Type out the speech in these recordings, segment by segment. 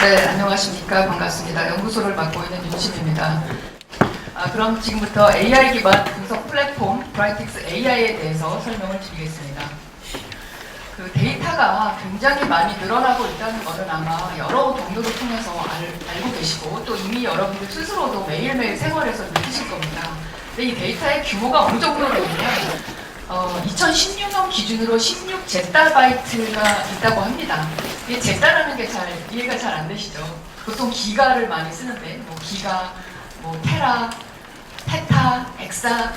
네, 안녕하십니까. 반갑습니다. 연구소를 맡고 있는 윤심입니다. 그럼 지금부터 AI 기반 분석 플랫폼 브라이틱스 AI에 대해서 설명을 드리겠습니다. 그 데이터가 굉장히 많이 늘어나고 있다는 것은 아마 여러 경로를 통해서 알고 계시고 또 이미 여러분들 스스로도 매일매일 생활에서 느끼실 겁니다. 근데 이 데이터의 규모가 어느 정도냐면 2016년 기준으로 16제타바이트가 있다고 합니다. 이게 제타라는 게 이해가 잘 안 되시죠? 보통 기가를 많이 쓰는데 뭐 기가, 뭐 테라, 페타, 엑사,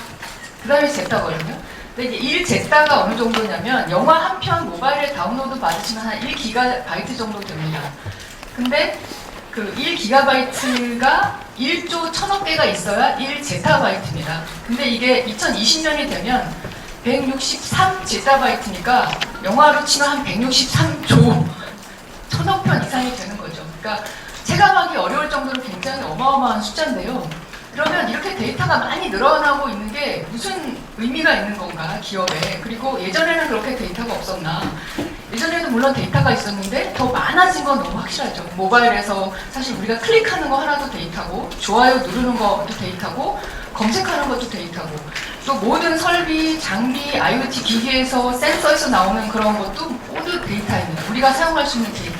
그 다음에 제타거든요. 근데 이게 1제타가 어느 정도냐면 영화 한 편 모바일에 다운로드 받으시면 한 1기가바이트 정도 됩니다. 근데 그 1기가바이트가 1조 1000억 개가 있어야 1제타바이트입니다. 근데 이게 2020년이 되면 163제타바이트니까 영화로 치면 한 163조 1000억 편 이상이 되는 거죠. 그러니까 체감하기 어려울 정도로 굉장히 어마어마한 숫자인데요. 그러면 이렇게 데이터가 많이 늘어나고 있는 게 무슨 의미가 있는 건가, 기업에. 그리고 예전에는 그렇게 데이터가 없었나. 예전에도 물론 데이터가 있었는데 더 많아진 건 너무 확실하죠. 모바일에서 사실 우리가 클릭하는 거 하나도 데이터고, 좋아요 누르는 것도 데이터고, 검색하는 것도 데이터고, 또 모든 설비, 장비, IoT 기기에서 센서에서 나오는 그런 것도 모두 데이터입니다. 우리가 사용할 수 있는 데이터.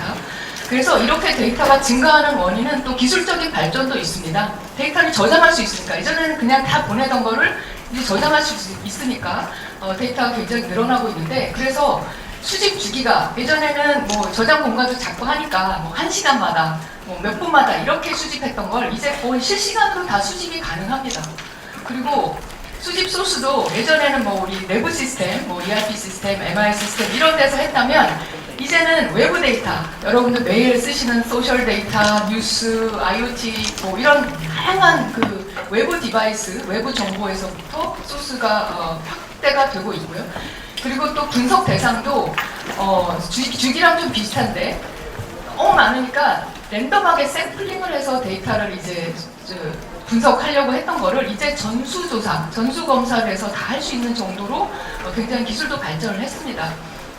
그래서 이렇게 데이터가 증가하는 원인은 또 기술적인 발전도 있습니다. 데이터를 저장할 수 있으니까. 예전에는 그냥 다 보내던 거를 이제 저장할 수 있으니까 데이터가 굉장히 늘어나고 있는데, 그래서 수집 주기가 예전에는 뭐 저장 공간도 작고 하니까 뭐 1시간마다 뭐 몇 분마다 이렇게 수집했던 걸 이제 거의 실시간으로 다 수집이 가능합니다. 그리고 수집 소스도 예전에는 뭐 우리 내부 시스템, 뭐 ERP 시스템, MI 시스템 이런 데서 했다면 이제는 외부 데이터, 여러분들 매일 쓰시는 소셜 데이터, 뉴스, IoT 뭐 이런 다양한 그 외부 디바이스, 외부 정보에서부터 소스가 확대가 되고 있고요. 그리고 또 분석 대상도 주기랑 좀 비슷한데 너무 많으니까 랜덤하게 샘플링을 해서 데이터를 이제 분석하려고 했던 거를 이제 전수조사, 전수검사를 해서 다 할 수 있는 정도로 굉장히 기술도 발전을 했습니다.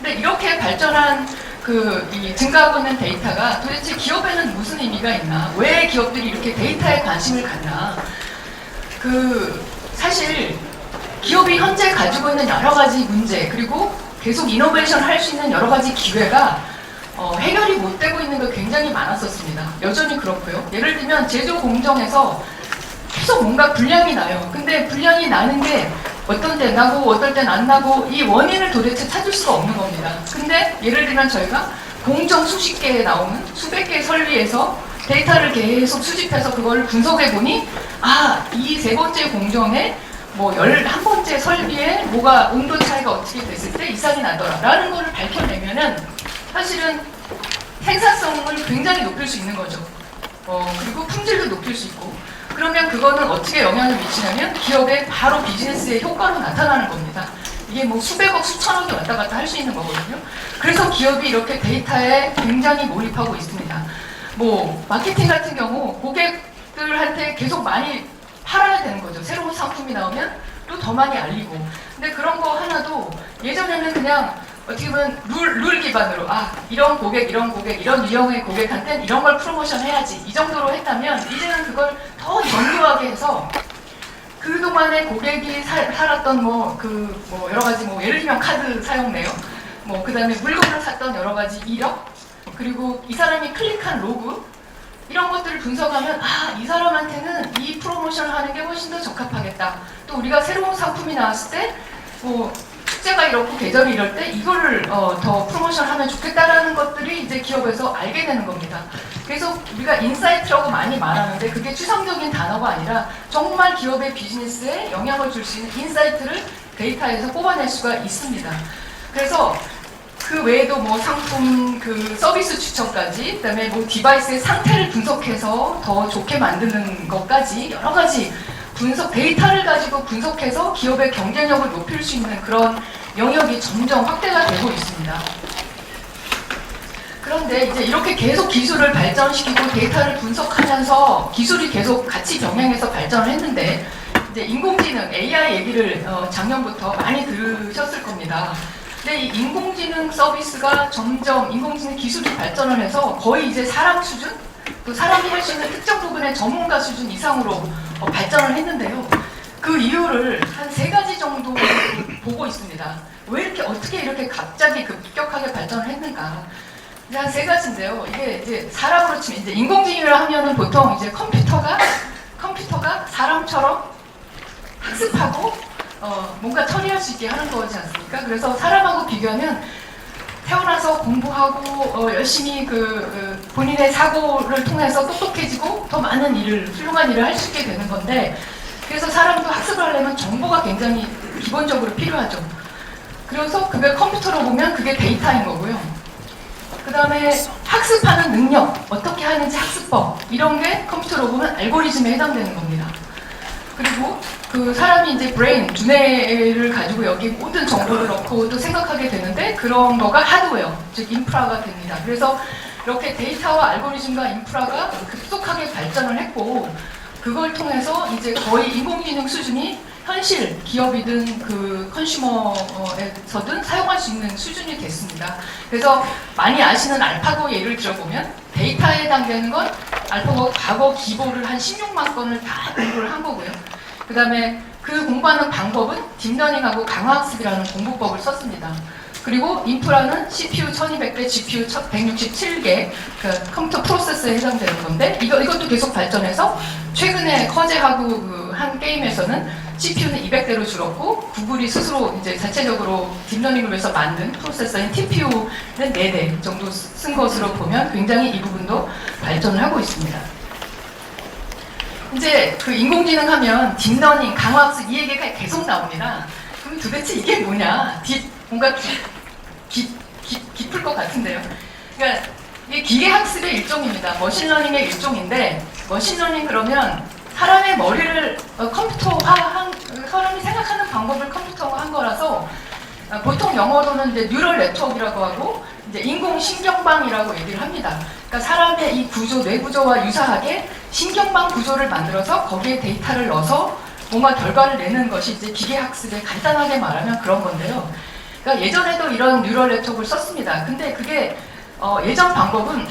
근데 이렇게 발전한 이 증가하고 있는 데이터가 도대체 기업에는 무슨 의미가 있나? 왜 기업들이 이렇게 데이터에 관심을 갖나? 사실 기업이 현재 가지고 있는 여러 가지 문제, 그리고 계속 이노베이션 할 수 있는 여러 가지 기회가 해결이 못 되고 있는 게 굉장히 많았었습니다. 여전히 그렇고요. 예를 들면 제조 공정에서 계속 뭔가 불량이 나요. 근데 불량이 나는 게 어떤 때 나고 어떨 땐 안 나고 이 원인을 도대체 찾을 수가 없는 겁니다. 근데 예를 들면 저희가 공정 수십 개에 나오는 수백 개의 설비에서 데이터를 계속 수집해서 그걸 분석해 보니 이 세 번째 공정에 뭐 11번째 설비에 뭐가 온도 차이가 어떻게 됐을 때 이상이 나더라 라는 거를 밝혀내면은 사실은 생산성을 굉장히 높일 수 있는 거죠. 그리고 품질도 높일 수 있고, 그러면 그거는 어떻게 영향을 미치냐면 기업의 바로 비즈니스의 효과로 나타나는 겁니다. 이게 뭐 수백억, 수천억이 왔다 갔다 할 수 있는 거거든요. 그래서 기업이 이렇게 데이터에 굉장히 몰입하고 있습니다. 뭐 마케팅 같은 경우 고객들한테 계속 많이 팔아야 되는 거죠. 새로운 상품이 나오면 또 더 많이 알리고. 근데 그런 거 하나도 예전에는 그냥 어떻게 보면 룰 기반으로 이런 고객, 이런 유형의 고객한테는 이런 걸 프로모션 해야지 이 정도로 했다면 이제는 그걸 더 정교하게 해서 그동안에 고객이 살았던 여러 가지 예를 들면 카드 사용 내역, 그 다음에 물건을 샀던 여러 가지 이력, 그리고 이 사람이 클릭한 로그 이런 것들을 분석하면 이 사람한테는 이 프로모션을 하는 게 훨씬 더 적합하겠다. 또 우리가 새로운 상품이 나왔을 때 축제가 이렇고 계절이 이럴 때 이거를 더 프로모션하면 좋겠다라는 것들이 이제 기업에서 알게 되는 겁니다. 그래서 우리가 인사이트라고 많이 말하는데 그게 추상적인 단어가 아니라 정말 기업의 비즈니스에 영향을 줄 수 있는 인사이트를 데이터에서 뽑아낼 수가 있습니다. 그래서 그 외에도 상품 서비스 추천까지, 그다음에 디바이스의 상태를 분석해서 더 좋게 만드는 것까지 여러 가지 데이터를 가지고 분석해서 기업의 경쟁력을 높일 수 있는 그런 영역이 점점 확대가 되고 있습니다. 그런데 이제 이렇게 계속 기술을 발전시키고 데이터를 분석하면서 기술이 계속 같이 병행해서 발전을 했는데 이제 인공지능, AI 얘기를 작년부터 많이 들으셨을 겁니다. 근데 이 인공지능 서비스가 점점 인공지능 기술이 발전을 해서 거의 이제 사람 수준, 또 사람이 할 수 있는 특정 부분의 전문가 수준 이상으로 발전을 했는데요. 그 이유를 한 3가지 정도 보고 있습니다. 왜 이렇게 어떻게 이렇게 갑자기 급격하게 발전을 했는가? 이제 한 3가지인데요. 이게 이제 사람으로 치면 이제 인공지능을 하면은 보통 이제 컴퓨터가 사람처럼 학습하고 뭔가 처리할 수 있게 하는 거지 않습니까? 그래서 사람하고 비교하면 태어나서 공부하고 열심히 본인의 사고를 통해서 똑똑해지고 더 많은 일을, 훌륭한 일을 할 수 있게 되는 건데, 그래서 사람도 학습을 하려면 정보가 굉장히 기본적으로 필요하죠. 그래서 그걸 컴퓨터로 보면 그게 데이터인 거고요. 그 다음에 학습하는 능력, 어떻게 하는지 학습법, 이런 게 컴퓨터로 보면 알고리즘에 해당되는 겁니다. 그리고 그 사람이 이제 브레인, 두뇌를 가지고 여기 모든 정보를 넣고 또 생각하게 되는데, 그런 거가 하드웨어, 즉 인프라가 됩니다. 그래서 이렇게 데이터와 알고리즘과 인프라가 급속하게 발전을 했고, 그걸 통해서 이제 거의 인공지능 수준이 현실, 기업이든 컨슈머에서든 사용할 수 있는 수준이 됐습니다. 그래서 많이 아시는 알파고 예를 들어보면 데이터에 해당되는 건 알파고가 과거 기보를 한 16만 건을 다 공부를 한 거고요. 그 다음에 그 공부하는 방법은 딥러닝하고 강화학습이라는 공부법을 썼습니다. 그리고 인프라는 CPU 1200대, GPU 167개 컴퓨터 프로세서에 해당되는 건데, 이것도 계속 발전해서 최근에 커제하고 한 게임에서는 CPU는 200대로 줄었고, 구글이 스스로 이제 자체적으로 딥러닝을 위해서 만든 프로세서인 TPU는 4대 정도 쓴 것으로 보면 굉장히 이 부분도 발전을 하고 있습니다. 이제 인공지능 하면 딥러닝, 강화학습 이 얘기가 계속 나옵니다. 그럼 도대체 이게 뭐냐? 뭔가 깊을 것 같은데요. 그러니까 이게 기계학습의 일종입니다. 머신러닝의 일종인데, 머신러닝 그러면 사람의 머리를 컴퓨터화한, 사람이 생각하는 방법을 컴퓨터화한 거라서 보통 영어로는 이제 뉴럴 네트워크라고 하고 이제 인공신경방이라고 얘기를 합니다. 그러니까 사람의 이 구조, 뇌 구조와 유사하게 신경방 구조를 만들어서 거기에 데이터를 넣어서 뭔가 결과를 내는 것이 이제 기계학습에 간단하게 말하면 그런 건데요. 그러니까 예전에도 이런 뉴럴 네트워크를 썼습니다. 근데 그게 예전 방법은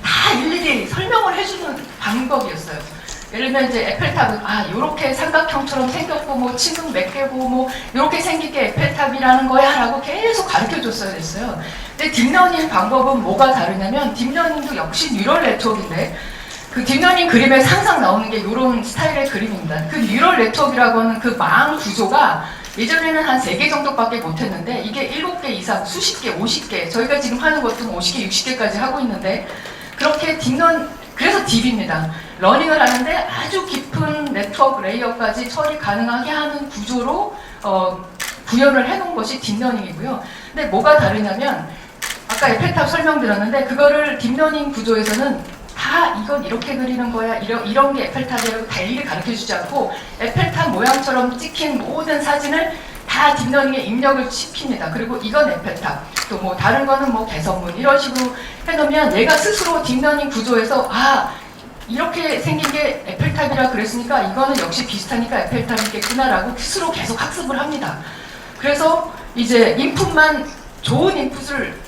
다 일일이 설명을 해주는 방법이었어요. 예를 들면 이제 에펠탑은 요렇게 삼각형처럼 생겼고 뭐 층은 몇 개고 뭐 요렇게 생긴 게 에펠탑이라는 거야 라고 계속 가르쳐 줬어야 됐어요. 근데 딥러닝 방법은 뭐가 다르냐면, 딥러닝도 역시 뉴럴 네트워크인데 그 딥러닝 그림에 항상 나오는 게 이런 스타일의 그림입니다. 그 뉴럴 네트워크라고 하는 그 망 구조가 예전에는 한 3개 정도밖에 못했는데, 이게 7개 이상, 수십 개, 50개, 저희가 지금 하는 것도 50개, 60개까지 하고 있는데, 그렇게 그래서 딥입니다. 러닝을 하는데 아주 깊은 네트워크 레이어까지 처리 가능하게 하는 구조로 구현을 해놓은 것이 딥러닝이고요. 근데 뭐가 다르냐면, 아까 에펠탑 설명드렸는데, 그거를 딥러닝 구조에서는 다 이건 이렇게 그리는 거야, 이런 게 에펠탑이라고 다 일일이 가르쳐주지 않고, 에펠탑 모양처럼 찍힌 모든 사진을 다 딥러닝에 입력을 시킵니다. 그리고 이건 에펠탑, 또 뭐 다른 거는 뭐 개선문, 이런 식으로 해놓으면 얘가 스스로 딥러닝 구조에서 이렇게 생긴 게 에펠탑이라 그랬으니까 이거는 역시 비슷하니까 에펠탑이겠구나라고 스스로 계속 학습을 합니다. 그래서 이제 좋은 인풋을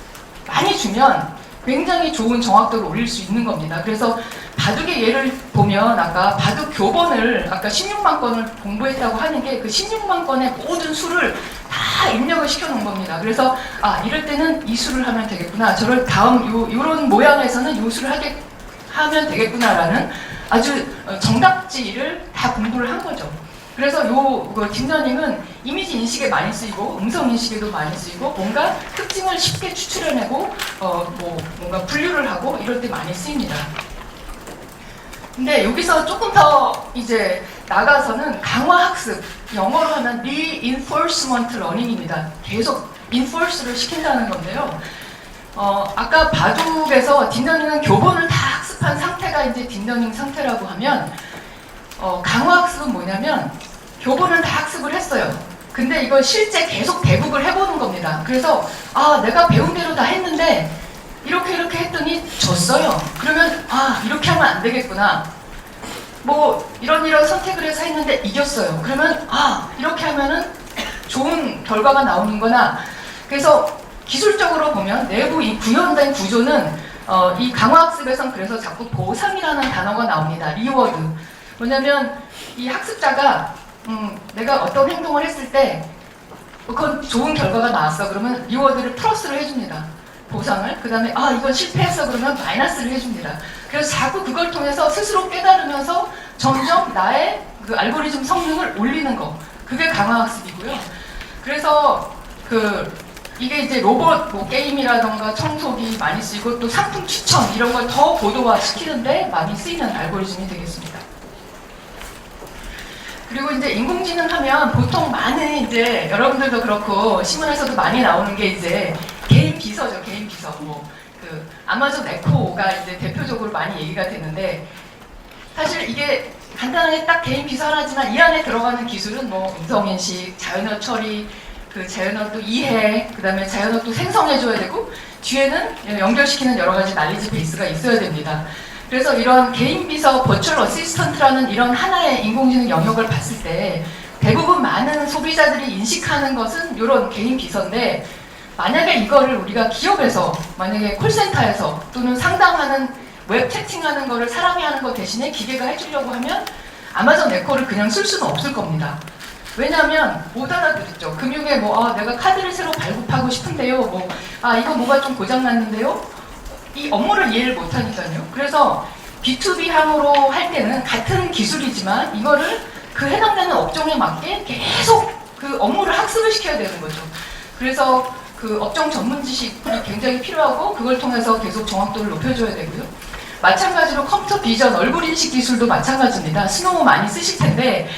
많이 주면 굉장히 좋은 정확도를 올릴 수 있는 겁니다. 그래서 바둑의 예를 보면, 아까 바둑 교본을 아까 16만 건을 공부했다고 하는 게 그 16만 건의 모든 수를 다 입력을 시켜놓은 겁니다. 그래서 이럴 때는 이 수를 하면 되겠구나, 저를 다음 요런 모양에서는 요 수를 하면 되겠구나라는 아주 정답지를 다 공부를 한 거죠. 그래서 딥러닝은 이미지 인식에 많이 쓰이고 음성 인식에도 많이 쓰이고 뭔가 특징을 쉽게 추출해내고 뭔가 분류를 하고 이럴 때 많이 쓰입니다. 근데 여기서 조금 더 이제 나가서는 강화학습, 영어로 하면 reinforcement learning입니다. 계속 enforce를 시킨다는 건데요. 아까 바둑에서 딥러닝은 교본을 다 학습한 상태가 이제 딥러닝 상태라고 하면, 강화학습은 뭐냐면 교본을 다 학습을 했어요. 근데 이걸 실제 계속 대북을 해보는 겁니다. 그래서 내가 배운 대로 다 했는데 이렇게 했더니 졌어요. 그러면 이렇게 하면 안 되겠구나. 뭐 이런 선택을 해서 했는데 이겼어요. 그러면 이렇게 하면은 좋은 결과가 나오는구나. 그래서 기술적으로 보면 내부 이 구현된 구조는 이 강화학습에선 그래서 자꾸 보상이라는 단어가 나옵니다. 리워드. 뭐냐면 이 학습자가 내가 어떤 행동을 했을 때 그건 좋은 결과가 나왔어. 그러면 리워드를 플러스를 해줍니다. 보상을. 그 다음에 이건 실패했어. 그러면 마이너스를 해줍니다. 그래서 자꾸 그걸 통해서 스스로 깨달으면서 점점 나의 그 알고리즘 성능을 올리는 거. 그게 강화학습이고요. 그래서 이게 이제 로봇 뭐 게임이라던가 청소기 많이 쓰이고 또 상품 추천 이런 걸 더 고도화 시키는데 많이 쓰이는 알고리즘이 되겠습니다. 그리고 이제 인공지능 하면 보통 많은 이제 여러분들도 그렇고 신문에서도 많이 나오는 게 이제 개인 비서죠. 개인 비서. 아마존 에코가 이제 대표적으로 많이 얘기가 되는데 사실 이게 간단하게 딱 개인 비서 하나지만 이 안에 들어가는 기술은 뭐 음성인식, 자연어 처리, 그 자연어 또 이해, 그 다음에 자연어 또 생성해줘야 되고 뒤에는 연결시키는 여러 가지 난리지 베이스가 있어야 됩니다. 그래서 이런 개인 비서, 버추얼 어시스턴트라는 이런 하나의 인공지능 영역을 봤을 때 대부분 많은 소비자들이 인식하는 것은 이런 개인 비서인데 만약에 이거를 우리가 기업에서 만약에 콜센터에서 또는 상담하는 웹 채팅하는 거를 사람이 하는 거 대신에 기계가 해주려고 하면 아마존 에코를 그냥 쓸 수는 없을 겁니다. 왜냐하면 못 알아듣죠. 금융에 내가 카드를 새로 발급하고 싶은데요. 이거 뭐가 좀 고장났는데요. 이 업무를 이해를 못하니까요. 그래서 B2B 항으로 할 때는 같은 기술이지만 이거를 그 해당되는 업종에 맞게 계속 그 업무를 학습을 시켜야 되는 거죠. 그래서 그 업종 전문 지식이 굉장히 필요하고 그걸 통해서 계속 정확도를 높여줘야 되고요. 마찬가지로 컴퓨터 비전, 얼굴 인식 기술도 마찬가지입니다. 스노우 많이 쓰실 텐데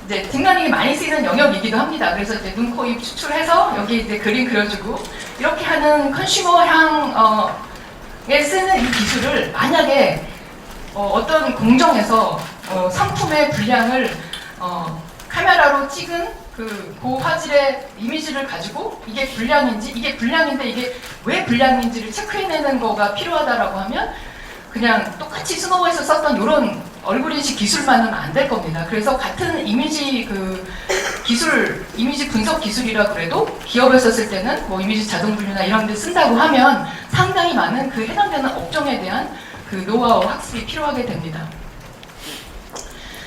이제 딥러닝이 많이 쓰이는 영역이기도 합니다. 그래서 이제 눈, 코, 입 추출해서 여기 이제 그림 그려주고 이렇게 하는 컨슈머향에 쓰는 이 기술을 만약에 어떤 공정에서 상품의 분량을 카메라로 찍은 그 고화질의 이미지를 가지고 이게 불량인지 이게 불량인데 이게 왜 불량인지를 체크해내는 거가 필요하다라고 하면 그냥 똑같이 스노우에서 썼던 이런 얼굴인식 기술만은 안 될 겁니다. 그래서 같은 이미지 이미지 분석 기술이라 그래도 기업에서 쓸 때는 뭐 이미지 자동 분류나 이런 데 쓴다고 하면 상당히 많은 그 해당되는 업종에 대한 그 노하우 학습이 필요하게 됩니다.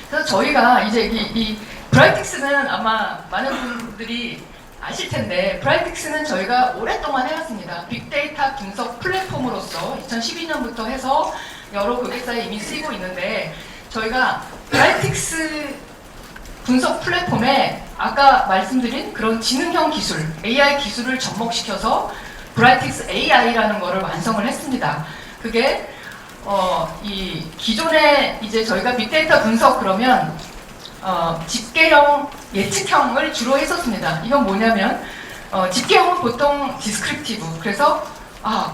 그래서 저희가 이제 이 브라이틱스는 아마 많은 분들이 아실 텐데 브라이틱스는 저희가 오랫동안 해왔습니다. 빅데이터 분석 플랫폼으로서 2012년부터 해서 여러 고객사에 이미 쓰이고 있는데 저희가 브라이틱스 분석 플랫폼에 아까 말씀드린 그런 지능형 기술, AI 기술을 접목시켜서 브라이틱스 AI라는 거를 완성을 했습니다. 그게 이 기존에 이제 저희가 빅데이터 분석 그러면 집계형, 예측형을 주로 했었습니다. 이건 뭐냐면 집계형은 보통 디스크립티브. 그래서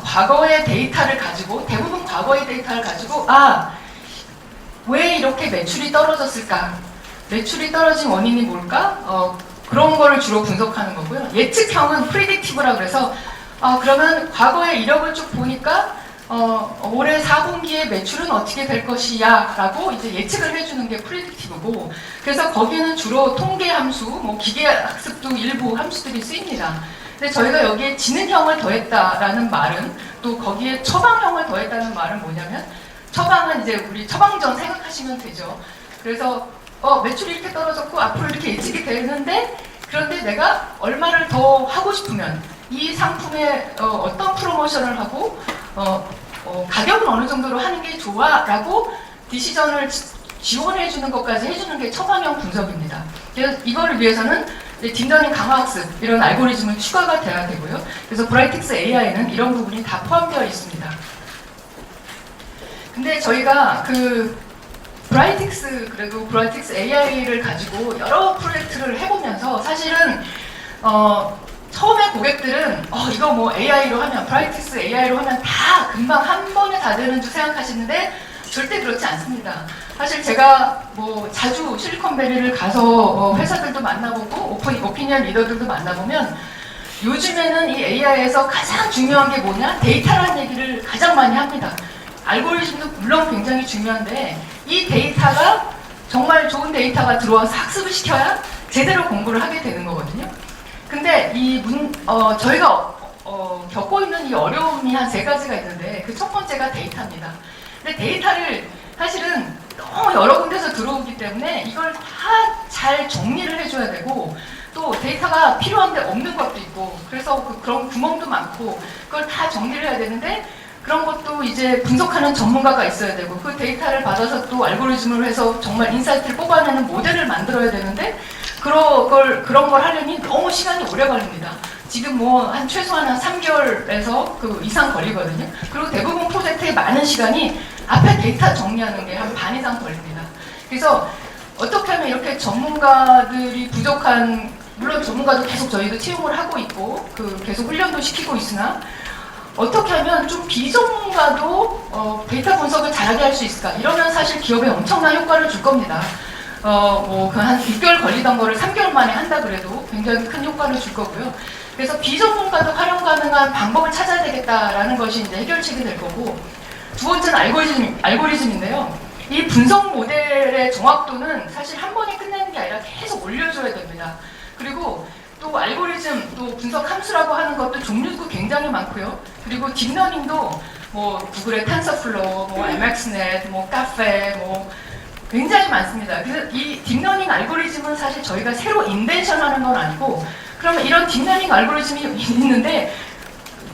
과거의 데이터를 가지고 대부분 과거의 데이터를 가지고 왜 이렇게 매출이 떨어졌을까? 매출이 떨어진 원인이 뭘까? 그런 거를 주로 분석하는 거고요. 예측형은 프리딕티브라 그래서 그러면 과거의 이력을 쭉 보니까 올해 4분기에 매출은 어떻게 될 것이야 라고 이제 예측을 해주는 게 프리딕티브고 그래서 거기는 주로 통계 함수, 뭐 기계 학습도 일부 함수들이 쓰입니다. 근데 저희가 여기에 지능형을 더했다라는 말은 또 거기에 처방형을 더했다는 말은 뭐냐면 처방은 이제 우리 처방전 생각하시면 되죠. 그래서 매출이 이렇게 떨어졌고 앞으로 이렇게 예측이 되는데 그런데 내가 얼마를 더 하고 싶으면 이 상품에 어떤 프로모션을 하고 가격은 어느 정도로 하는 게 좋아 라고 디시전을 지원해 주는 것까지 해주는 게 처방형 분석입니다. 그래서 이거를 위해서는 딥러닝 강화학습 이런 알고리즘은 추가가 돼야 되고요. 그래서 브라이틱스 AI는 이런 부분이 다 포함되어 있습니다. 근데 저희가 그 브라이틱스 AI를 가지고 여러 프로젝트를 해보면서 사실은 처음에 고객들은 이거 뭐 AI로 하면 브라이틱스 AI로 하면 다 금방 한 번에 다 되는 줄 생각하시는데 절대 그렇지 않습니다. 사실 제가 뭐 자주 실리콘밸리를 가서 회사들도 만나보고 오피니언 리더들도 만나보면 요즘에는 이 AI에서 가장 중요한 게 뭐냐? 데이터라는 얘기를 가장 많이 합니다. 알고리즘도 물론 굉장히 중요한데 이 데이터가 정말 좋은 데이터가 들어와서 학습을 시켜야 제대로 공부를 하게 되는 거거든요. 근데 저희가 겪고 있는 이 어려움이 한 3가지가 있는데 그 첫 번째가 데이터입니다. 근데 데이터를 사실은 너무 여러 군데서 들어오기 때문에 이걸 다 잘 정리를 해줘야 되고 또 데이터가 필요한데 없는 것도 있고 그래서 그런 구멍도 많고 그걸 다 정리를 해야 되는데 그런 것도 이제 분석하는 전문가가 있어야 되고 그 데이터를 받아서 또 알고리즘을 해서 정말 인사이트를 뽑아내는 모델을 만들어야 되는데 그런 걸 하려니 너무 시간이 오래 걸립니다. 지금 뭐 한 최소한 한 3개월에서 그 이상 걸리거든요. 그리고 대부분 프로젝트의 많은 시간이 앞에 데이터 정리하는 게 한 반 이상 걸립니다. 그래서 어떻게 하면 이렇게 전문가들이 부족한, 물론 전문가도 계속 저희도 채용을 하고 있고 계속 훈련도 시키고 있으나 어떻게 하면 좀 비전문가도 데이터 분석을 잘하게 할 수 있을까? 이러면 사실 기업에 엄청난 효과를 줄 겁니다. 한 6개월 걸리던 거를 3개월 만에 한다 그래도 굉장히 큰 효과를 줄 거고요. 그래서 비전문가도 활용 가능한 방법을 찾아야 되겠다라는 것이 이제 해결책이 될 거고, 두 번째는 알고리즘인데요. 이 분석 모델의 정확도는 사실 한 번에 끝내는 게 아니라 계속 올려줘야 됩니다. 그리고 또 알고리즘, 또 분석 함수라고 하는 것도 종류도 굉장히 많고요. 그리고 딥러닝도 뭐 구글의 탄서플로, 뭐 MXNet, 뭐 카페, 뭐 굉장히 많습니다. 그래서 이 딥러닝 알고리즘은 사실 저희가 새로 인벤션하는 건 아니고, 그러면 이런 딥러닝 알고리즘이 있는데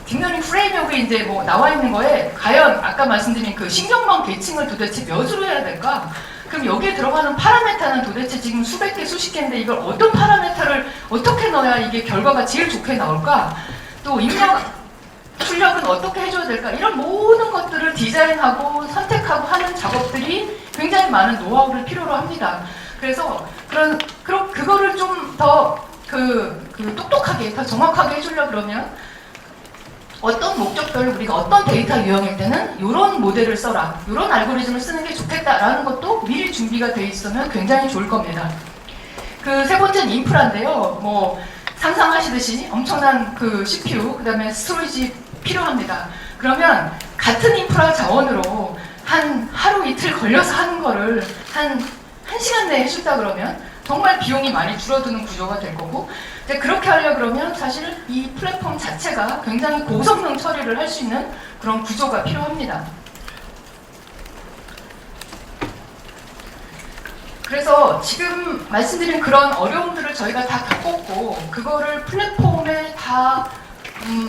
딥러닝 프레임워크에 이제 뭐 나와 있는 거에 과연 아까 말씀드린 그 신경망 계층을 도대체 몇으로 해야 될까? 그럼 여기에 들어가는 파라메타는 도대체 지금 수백 개, 수십 개인데 이걸 어떤 파라메타를 어떻게 넣어야 이게 결과가 제일 좋게 나올까? 또 입력 출력은 어떻게 해줘야 될까? 이런 모든 것들을 디자인하고 선택하고 하는 작업들이 굉장히 많은 노하우를 필요로 합니다. 그래서 그거를 좀 더 똑똑하게, 더 정확하게 해주려고 그러면 어떤 목적별로 우리가 어떤 데이터 유형일 때는 이런 모델을 써라, 이런 알고리즘을 쓰는 게 좋겠다라는 것도 미리 준비가 돼 있으면 굉장히 좋을 겁니다. 그 세 번째는 인프라인데요. 뭐 상상하시듯이 엄청난 그 CPU, 그 다음에 스토리지 필요합니다. 그러면 같은 인프라 자원으로 하루 이틀 걸려서 하는 거를 한 시간 내에 해준다 그러면 정말 비용이 많이 줄어드는 구조가 될 거고, 이제 그렇게 하려 그러면 사실 이 플랫폼 자체가 굉장히 고성능 처리를 할 수 있는 그런 구조가 필요합니다. 그래서 지금 말씀드린 그런 어려움들을 저희가 다 겪었고 그거를 플랫폼에 다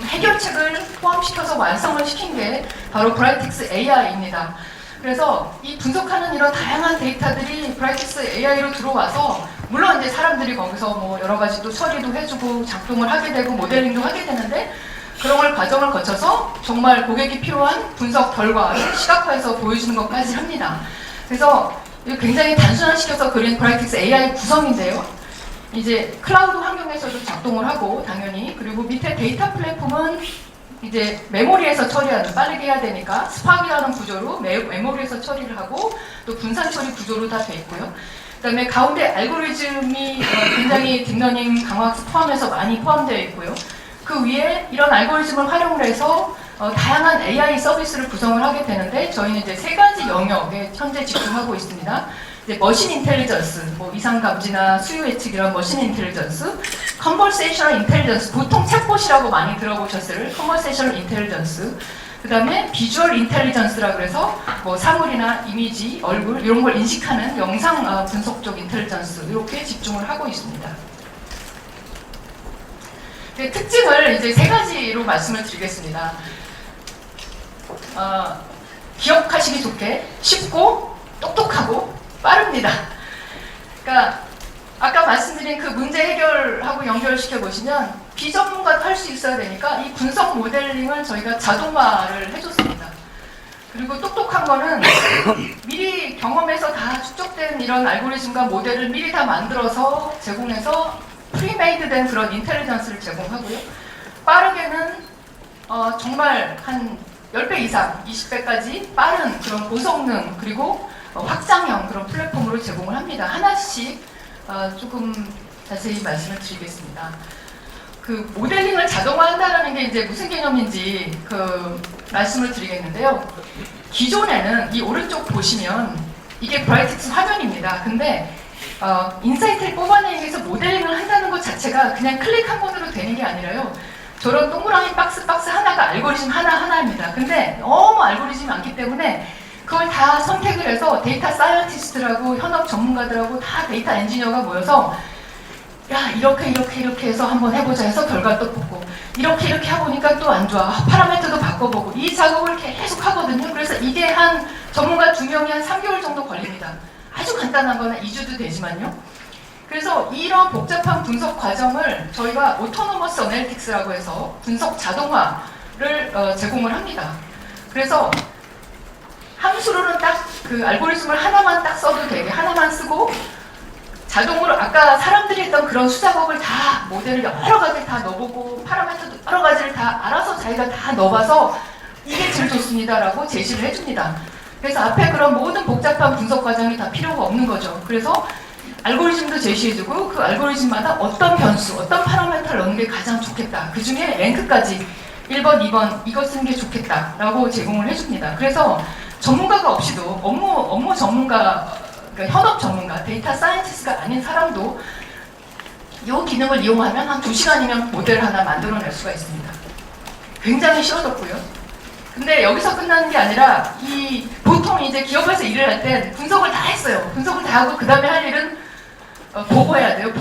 해결책을 포함시켜서 완성을 시킨 게 바로 브라이틱스 AI입니다. 그래서 이 분석하는 이런 다양한 데이터들이 브라이틱스 AI로 들어와서 물론 이제 사람들이 거기서 뭐 여러 가지 또 처리도 해주고 작동을 하게 되고 모델링도 하게 되는데 그런 걸 과정을 거쳐서 정말 고객이 필요한 분석 결과를 시각화해서 보여주는 것까지 합니다. 그래서 굉장히 단순화시켜서 그린 브라이틱스 AI 구성인데요. 이제 클라우드 환경에서도 작동을 하고 당연히, 그리고 밑에 데이터 플랫폼은 이제 메모리에서 처리하는, 빠르게 해야 되니까 스팍이라는 구조로 메모리에서 처리를 하고 또 분산 처리 구조로 다 돼 있고요. 그 다음에 가운데 알고리즘이 굉장히 딥러닝 강화학습 포함해서 많이 포함되어 있고요. 그 위에 이런 알고리즘을 활용을 해서 다양한 AI 서비스를 구성을 하게 되는데 저희는 이제 3가지 영역에 현재 집중하고 있습니다. 이제 머신 인텔리전스, 뭐 이상 감지나 수요 예측 이런 머신 인텔리전스, 컨버세이셔널 인텔리전스, 보통 챗봇이라고 많이 들어보셨을 컨버세이셔널 인텔리전스, 그 다음에 비주얼 인텔리전스라고 해서 뭐 사물이나 이미지, 얼굴 이런 걸 인식하는 영상 분석적 인텔리전스, 이렇게 집중을 하고 있습니다. 특징을 이제 3가지로 말씀을 드리겠습니다. 기억하시기 좋게 쉽고 똑똑하고 빠릅니다. 그러니까 아까 말씀드린 그 문제 해결하고 연결시켜 보시면 비전문가도 할 수 있어야 되니까 이 분석 모델링을 저희가 자동화를 해줬습니다. 그리고 똑똑한 거는 미리 경험에서 다 축적된 이런 알고리즘과 모델을 미리 다 만들어서 제공해서 프리메이드된 그런 인텔리전스를 제공하고요. 빠르게는 정말 한 10배 이상, 20배까지 빠른 그런 고성능 그리고 확장형 그런 플랫폼으로 제공을 합니다. 하나씩 조금 자세히 말씀을 드리겠습니다. 그 모델링을 자동화한다는 게 이제 무슨 개념인지 말씀을 드리겠는데요. 기존에는 이 오른쪽 보시면 이게 브라이틱스 화면입니다. 근데 인사이트를 뽑아내기 위해서 모델링을 한다는 것 자체가 그냥 클릭 한 번으로 되는 게 아니라요. 저런 동그라미 박스 하나가 알고리즘 하나입니다. 근데 너무 알고리즘이 많기 때문에 그걸 다 선택을 해서 데이터 사이언티스트라고 현업 전문가들하고 다 데이터 엔지니어가 모여서 야 이렇게 해서 한번 해보자 해서 결과 또 보고 이렇게 해보니까 또 안 좋아. 파라미터도 바꿔보고 이 작업을 계속 하거든요. 그래서 이게 한 전문가 2명이 한 3개월 정도 걸립니다. 아주 간단한 거는 2주도 되지만요. 그래서 이런 복잡한 분석 과정을 저희가 오토노머스 어널리틱스라고 해서 분석 자동화를 제공을 합니다. 그래서 함수로는 딱 그 알고리즘을 하나만 딱 써도 되게 하나만 쓰고 자동으로 아까 사람들이 했던 그런 수작업을 다 모델을 여러 가지 다 넣어보고 파라미터도 여러 가지를 다 알아서 자기가 다 넣어봐서 이게 제일 좋습니다라고 제시를 해줍니다. 그래서 앞에 그런 모든 복잡한 분석 과정이 다 필요가 없는 거죠. 그래서 알고리즘도 제시해주고 그 알고리즘마다 어떤 변수, 어떤 파라미터를 넣는 게 가장 좋겠다. 그 중에 랭크까지 1번, 2번 이거 쓰는 게 좋겠다라고 제공을 해줍니다. 그래서 전문가가 없이도 업무 전문가, 그러니까 현업 전문가, 데이터 사이언티스트가 아닌 사람도 이 기능을 이용하면 한 2시간이면 모델 하나 만들어낼 수가 있습니다. 굉장히 쉬워졌고요. 근데 여기서 끝나는 게 아니라 보통 이제 기업에서 일을 할 때 분석을 다 했어요. 분석을 다 하고 그 다음에 할 일은 보고해야 돼요.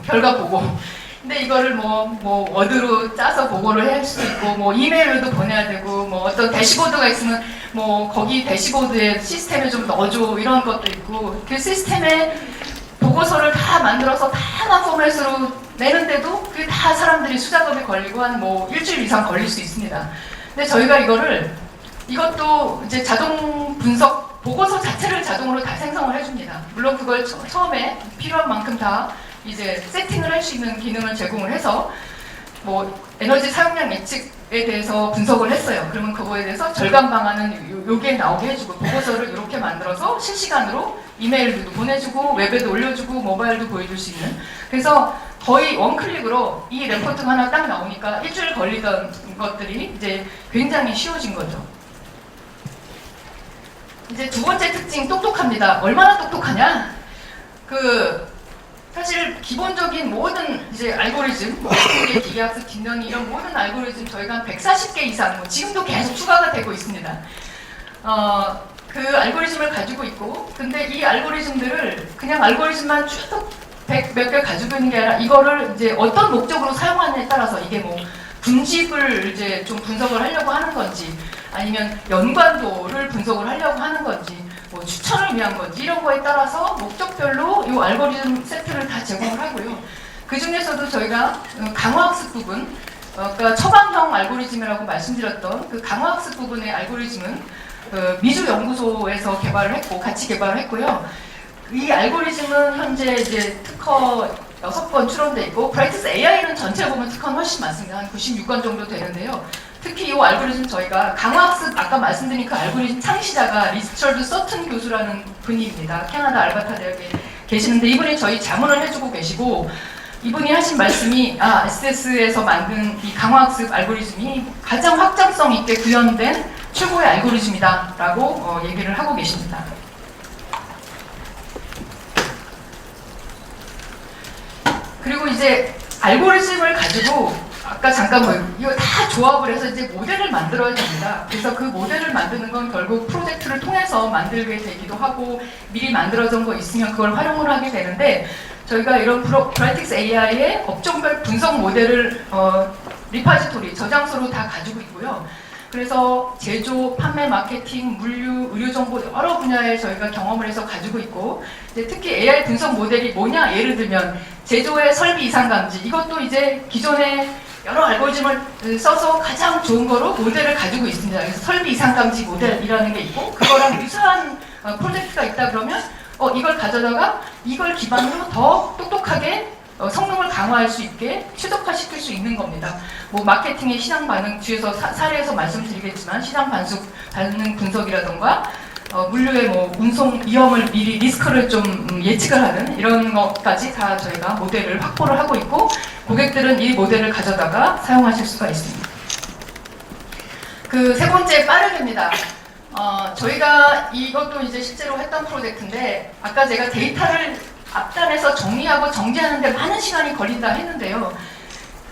결과 보고. 근데 이거를 뭐 워드로 짜서 보고를 할 수도 있고 뭐 이메일로도 보내야 되고 뭐 어떤 대시보드가 있으면 뭐 거기 대시보드에 시스템에 좀 넣어줘 이런 것도 있고 그 시스템에 보고서를 다 만들어서 다양한 포맷으로 내는데도 그게 다 사람들이 수작업에 걸리고 한 뭐 일주일 이상 걸릴 수 있습니다. 근데 저희가 이것도 이제 자동 분석 보고서 자체를 자동으로 다 생성을 해줍니다. 물론 그걸 처음에 필요한 만큼 다 이제 세팅을 할 수 있는 기능을 제공을 해서 뭐 에너지 사용량 예측에 대해서 분석을 했어요. 그러면 그거에 대해서 절감 방안은 여기에 나오게 해주고 보고서를 이렇게 만들어서 실시간으로 이메일도 보내주고 웹에도 올려주고 모바일도 보여줄 수 있는 그래서 거의 원클릭으로 이 레포트가 하나 딱 나오니까 일주일 걸리던 것들이 이제 굉장히 쉬워진 거죠. 이제 두 번째 특징 똑똑합니다. 얼마나 똑똑하냐? 사실 기본적인 모든 이제 알고리즘, 기계학습, 딥러닝 이런 모든 알고리즘 저희가 한 140개 이상, 지금도 계속 추가가 되고 있습니다. 그 알고리즘을 가지고 있고, 근데 이 알고리즘들을 그냥 알고리즘만 쭉 몇 개 가지고 있는 게 아니라 이거를 이제 어떤 목적으로 사용하느냐에 따라서 이게 뭐 분집을 이제 좀 분석을 하려고 하는 건지, 아니면 연관도를 분석을 하려고 하는 건지, 뭐 추천을 위한 건지 이런 거에 따라서 목적별로 이 알고리즘 세트를 다 제공을 하고요. 그 중에서도 저희가 강화학습 부분, 아까 처방형 알고리즘이라고 말씀드렸던 그 강화학습 부분의 알고리즘은 미주 연구소에서 개발을 했고 같이 개발을 했고요. 이 알고리즘은 현재 이제 특허 6건 출원돼 있고 브라이트스 AI는 전체 보면 특허는 훨씬 많습니다. 한 96건 정도 되는데요. 특히 이 알고리즘 저희가 강화학습 아까 말씀드린 그 알고리즘 창시자가 리처드 서튼 교수라는 분입니다. 캐나다 알버타 대학에 계시는데 이분이 저희 자문을 해주고 계시고 이분이 하신 말씀이 SS에서 만든 이 강화학습 알고리즘이 가장 확장성 있게 구현된 최고의 알고리즘이다 라고 얘기를 하고 계십니다. 그리고 이제 알고리즘을 가지고 아까 잠깐 이거 다 조합을 해서 이제 모델을 만들어야 됩니다. 그래서 그 모델을 만드는 건 결국 프로젝트를 통해서 만들게 되기도 하고 미리 만들어진 거 있으면 그걸 활용을 하게 되는데 저희가 이런 브라이틱스 AI의 업종별 분석 모델을 리파지토리, 저장소로 다 가지고 있고요. 그래서 제조, 판매, 마케팅, 물류, 의료정보 여러 분야에 저희가 경험을 해서 가지고 있고 이제 특히 AI 분석 모델이 뭐냐 예를 들면 제조의 설비 이상 감지 이것도 이제 기존에 여러 알고리즘을 써서 가장 좋은 거로 모델을 가지고 있습니다. 그래서 설비 이상 감지 모델이라는 게 있고 그거랑 유사한 프로젝트가 있다 그러면 이걸 가져다가 이걸 기반으로 더 똑똑하게 성능을 강화할 수 있게 최적화시킬 수 있는 겁니다. 뭐 마케팅의 시장 반응 뒤에서 사례에서 말씀드리겠지만 시장 반응 분석이라던가 물류의 뭐 운송 위험을 미리 리스크를 좀 예측을 하는 이런 것까지 다 저희가 모델을 확보를 하고 있고 고객들은 이 모델을 가져다가 사용하실 수가 있습니다. 그 세 번째 빠르게입니다. 저희가 이것도 이제 실제로 했던 프로젝트인데 아까 제가 데이터를 앞단에서 정리하고 정제하는데 많은 시간이 걸린다 했는데요.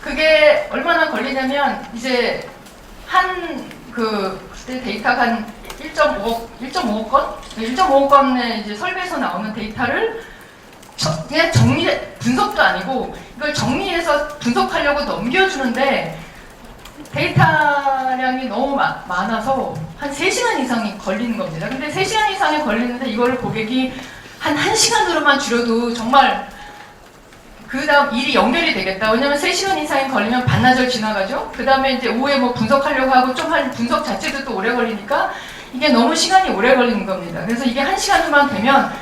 그게 얼마나 걸리냐면 이제 그때 데이터가 한 1.5억 건? 1.5억 건의 이제 설비에서 나오는 데이터를 그냥 분석도 아니고 이걸 정리해서 분석하려고 넘겨주는데 데이터량이 너무 많아서 한 3시간 이상이 걸리는 겁니다. 근데 3시간 이상이 걸리는데 이거를 고객이 한 1시간으로만 줄여도 정말 그 다음 일이 연결이 되겠다. 왜냐면 3시간 이상이 걸리면 반나절 지나가죠. 그 다음에 이제 오후에 뭐 분석하려고 하고 좀 한 분석 자체도 또 오래 걸리니까 이게 너무 시간이 오래 걸리는 겁니다. 그래서 이게 1시간만 되면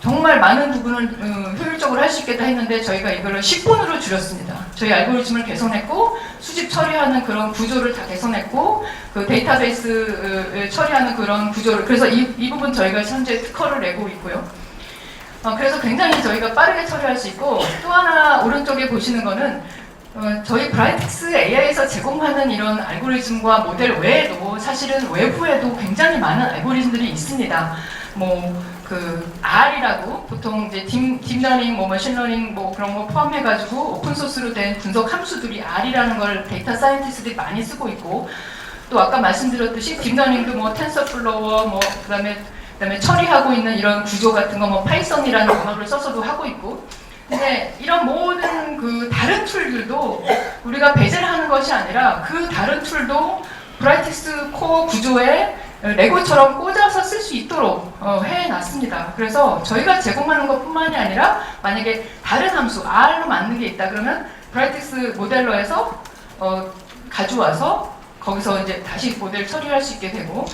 정말 많은 부분을 효율적으로 할 수 있겠다 했는데 저희가 이거를 10분으로 줄였습니다. 저희 알고리즘을 개선했고 수집 처리하는 그런 구조를 다 개선했고 그 데이터베이스 처리하는 그런 구조를 그래서 이 부분 저희가 현재 특허를 내고 있고요. 그래서 굉장히 저희가 빠르게 처리할 수 있고 또 하나 오른쪽에 보시는 거는 저희 브라이텍스 AI에서 제공하는 이런 알고리즘과 모델 외에도 사실은 외부에도 굉장히 많은 알고리즘들이 있습니다. 그 R이라고 보통 이제 딥러닝, 머신러닝 그런 거 포함해가지고 오픈소스로 된 분석 함수들이 R이라는 걸 데이터 사이언티스트들이 많이 쓰고 있고 또 아까 말씀드렸듯이 딥러닝도 텐서플로어 그다음에 처리하고 있는 이런 구조 같은 거 파이썬이라는 언어를 써서도 하고 있고 근데 이런 모든 그 다른 툴들도 우리가 배제를 하는 것이 아니라 그 다른 툴도 브라이텍스 코어 구조에 레고처럼 꽂아서 쓸 수 있도록 해놨습니다. 그래서 저희가 제공하는 것뿐만이 아니라 만약에 다른 함수 R로 맞는 게 있다 그러면 브라이텍스 모델러에서 가져와서 거기서 이제 다시 모델 처리할 수 있게 되고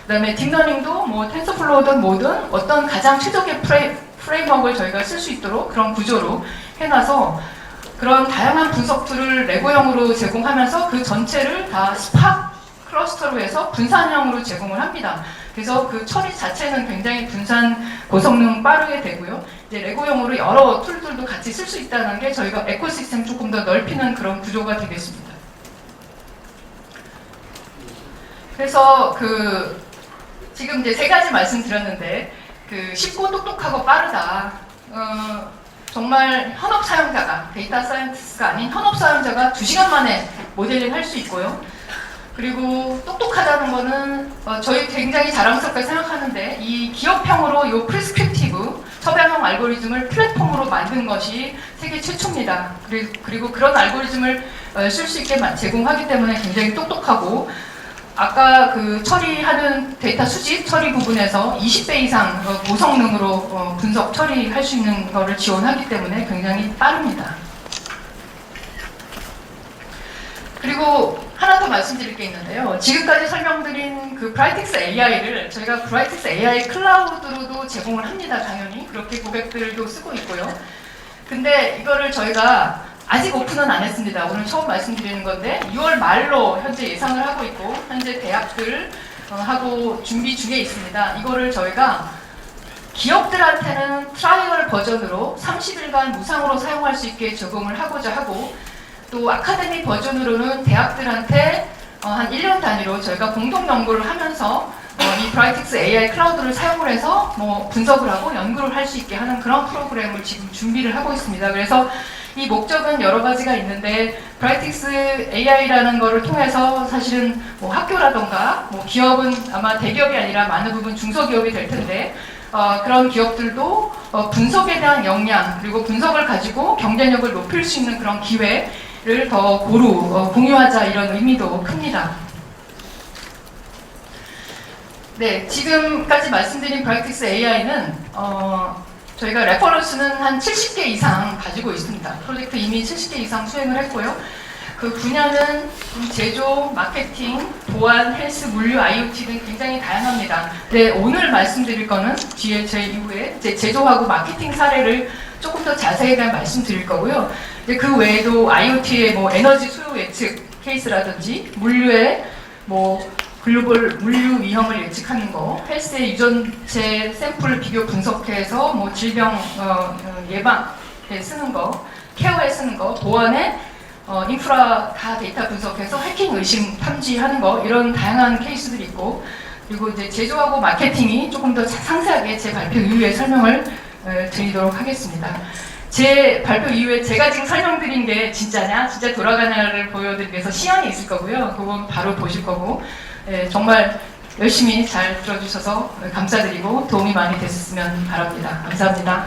그 다음에 딥러닝도 텐서플로우든 뭐든 어떤 가장 최적의 프레임워크를 저희가 쓸 수 있도록 그런 구조로 해놔서 그런 다양한 분석 툴을 레고형으로 제공하면서 그 전체를 다 스팍 클러스터로 해서 분산형으로 제공을 합니다. 그래서 그 처리 자체는 굉장히 분산 고성능 빠르게 되고요. 이제 레고형으로 여러 툴들도 같이 쓸 수 있다는 게 저희가 에코시스템 조금 더 넓히는 그런 구조가 되겠습니다. 그래서 지금 이제 3가지 말씀드렸는데 쉽고 똑똑하고 빠르다. 정말 현업 사용자가 데이터 사이언티스트가 아닌 현업 사용자가 2시간 만에 모델링 할 수 있고요. 그리고 똑똑하다는 거는 저희 굉장히 자랑스럽게 생각하는데 이 기업형으로 이 프리스크립티브 섭외형 알고리즘을 플랫폼으로 만든 것이 세계 최초입니다. 그리고 그런 알고리즘을 쓸 수 있게 제공하기 때문에 굉장히 똑똑하고 아까 처리하는 데이터 수집 처리 부분에서 20배 이상 고성능으로 분석 처리할 수 있는 것을 지원하기 때문에 굉장히 빠릅니다. 그리고 하나 더 말씀드릴 게 있는데요. 지금까지 설명드린 브라이텍스 AI를 저희가 브라이텍스 AI 클라우드로도 제공을 합니다. 당연히 그렇게 고객들도 쓰고 있고요. 근데 이거를 저희가 아직 오픈은 안 했습니다. 오늘 처음 말씀드리는 건데 6월 말로 현재 예상을 하고 있고 현재 대학들 하고 준비 중에 있습니다. 이거를 저희가 기업들한테는 트라이얼 버전으로 30일간 무상으로 사용할 수 있게 제공을 하고자 하고 또 아카데미 버전으로는 대학들한테 한 1년 단위로 저희가 공동 연구를 하면서 이 브라이텍스 AI 클라우드를 사용을 해서 분석을 하고 연구를 할 수 있게 하는 그런 프로그램을 지금 준비를 하고 있습니다. 그래서 이 목적은 여러 가지가 있는데 브라이텍스 AI라는 거를 통해서 사실은 학교라던가 기업은 아마 대기업이 아니라 많은 부분 중소기업이 될 텐데 그런 기업들도 분석에 대한 역량 그리고 분석을 가지고 경쟁력을 높일 수 있는 그런 기회를 더 고루 공유하자 이런 의미도 큽니다. 네, 지금까지 말씀드린 브라이텍스 AI는 저희가 레퍼런스는 한 70개 이상 가지고 있습니다. 프로젝트 이미 70개 이상 수행을 했고요. 그 분야는 제조, 마케팅, 보안, 헬스, 물류, IoT 등 굉장히 다양합니다. 네, 오늘 말씀드릴 거는 뒤에 제 이후에 제조하고 마케팅 사례를 조금 더 자세히 말씀드릴 거고요. 그 외에도 IoT의 에너지 수요 예측 케이스라든지 물류의 글로벌 물류 위험을 예측하는 거, 헬스의 유전체 샘플 비교 분석해서 질병 예방에 쓰는 거, 케어에 쓰는 거, 보안에 인프라 다 데이터 분석해서 해킹 의심 탐지하는 거 이런 다양한 케이스들이 있고 그리고 이제 제조하고 마케팅이 조금 더 상세하게 제 발표 이후에 설명을 드리도록 하겠습니다. 제 발표 이후에 제가 지금 설명드린 게 진짜냐, 진짜 돌아가냐를 보여드리기 위해서 시연이 있을 거고요. 그건 바로 보실 거고, 정말 열심히 잘 들어주셔서 감사드리고 도움이 많이 됐으면 바랍니다. 감사합니다.